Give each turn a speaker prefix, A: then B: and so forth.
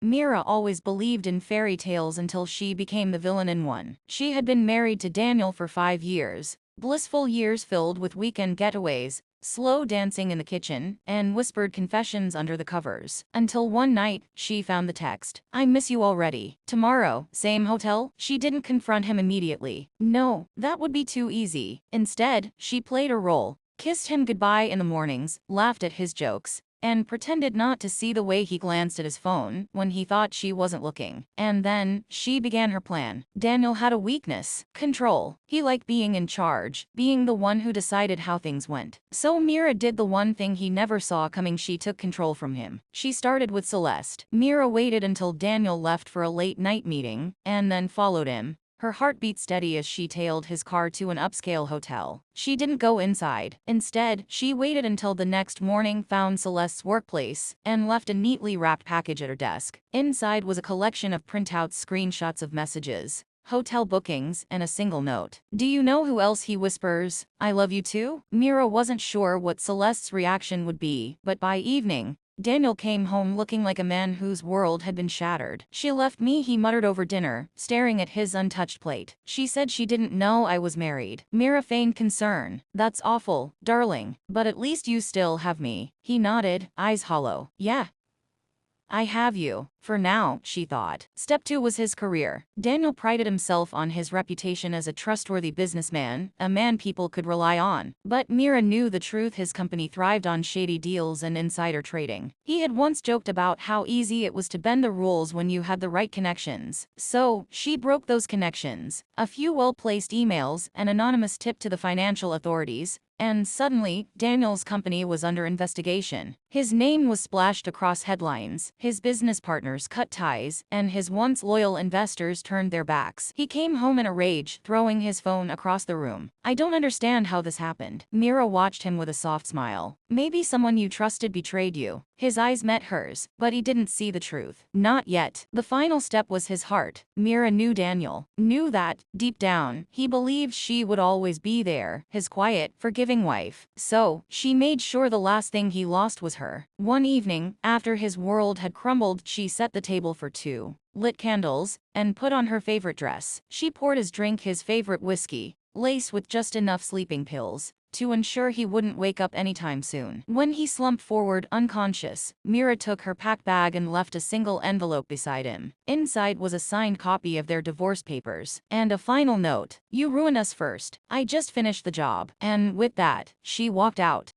A: Mira always believed in fairy tales until she became the villain in one. She had been married to Daniel for 5 years. Blissful years filled with weekend getaways, slow dancing in the kitchen, and whispered confessions under the covers. Until one night, she found the text. "I miss you already. Tomorrow, same hotel?" She didn't confront him immediately. No, that would be too easy. Instead, she played a role, kissed him goodbye in the mornings, laughed at his jokes, and pretended not to see the way he glanced at his phone when he thought she wasn't looking. And then, she began her plan. Daniel had a weakness: control. He liked being in charge, being the one who decided how things went. So Mira did the one thing he never saw coming: she took control from him. She started with Celeste. Mira waited until Daniel left for a late-night meeting, and then followed him, her heartbeat steady as she tailed his car to an upscale hotel. She didn't go inside. Instead, she waited until the next morning, found Celeste's workplace, and left a neatly wrapped package at her desk. Inside was a collection of printouts, screenshots of messages, hotel bookings, and a single note. "Do you know who else he whispers? I love you too?" Mira wasn't sure what Celeste's reaction would be, but by evening, Daniel came home looking like a man whose world had been shattered. "She left me," he muttered over dinner, staring at his untouched plate. "She said she didn't know I was married." Mira feigned concern. "That's awful, darling, but at least you still have me." He nodded, eyes hollow. "Yeah, I have you. For now," she thought. Step 2 was his career. Daniel prided himself on his reputation as a trustworthy businessman, a man people could rely on. But Mira knew the truth: his company thrived on shady deals and insider trading. He had once joked about how easy it was to bend the rules when you had the right connections. So, she broke those connections. A few well-placed emails, an anonymous tip to the financial authorities, and suddenly, Daniel's company was under investigation. His name was splashed across headlines, his business partners cut ties, and his once loyal investors turned their backs. He came home in a rage, throwing his phone across the room. "I don't understand how this happened." Mira watched him with a soft smile. "Maybe someone you trusted betrayed you." His eyes met hers, but he didn't see the truth. Not yet. The final step was his heart. Mira knew Daniel, knew that, deep down, he believed she would always be there, his quiet, forgiving wife. So, she made sure the last thing he lost was her. One evening, after his world had crumbled, she set the table for two, lit candles, and put on her favorite dress. She poured his drink, his favorite whiskey, laced with just enough sleeping pills to ensure he wouldn't wake up anytime soon. When he slumped forward unconscious, Mira took her packed bag and left a single envelope beside him. Inside was a signed copy of their divorce papers, and a final note: "You ruined us first. I just finished the job." And with that, she walked out.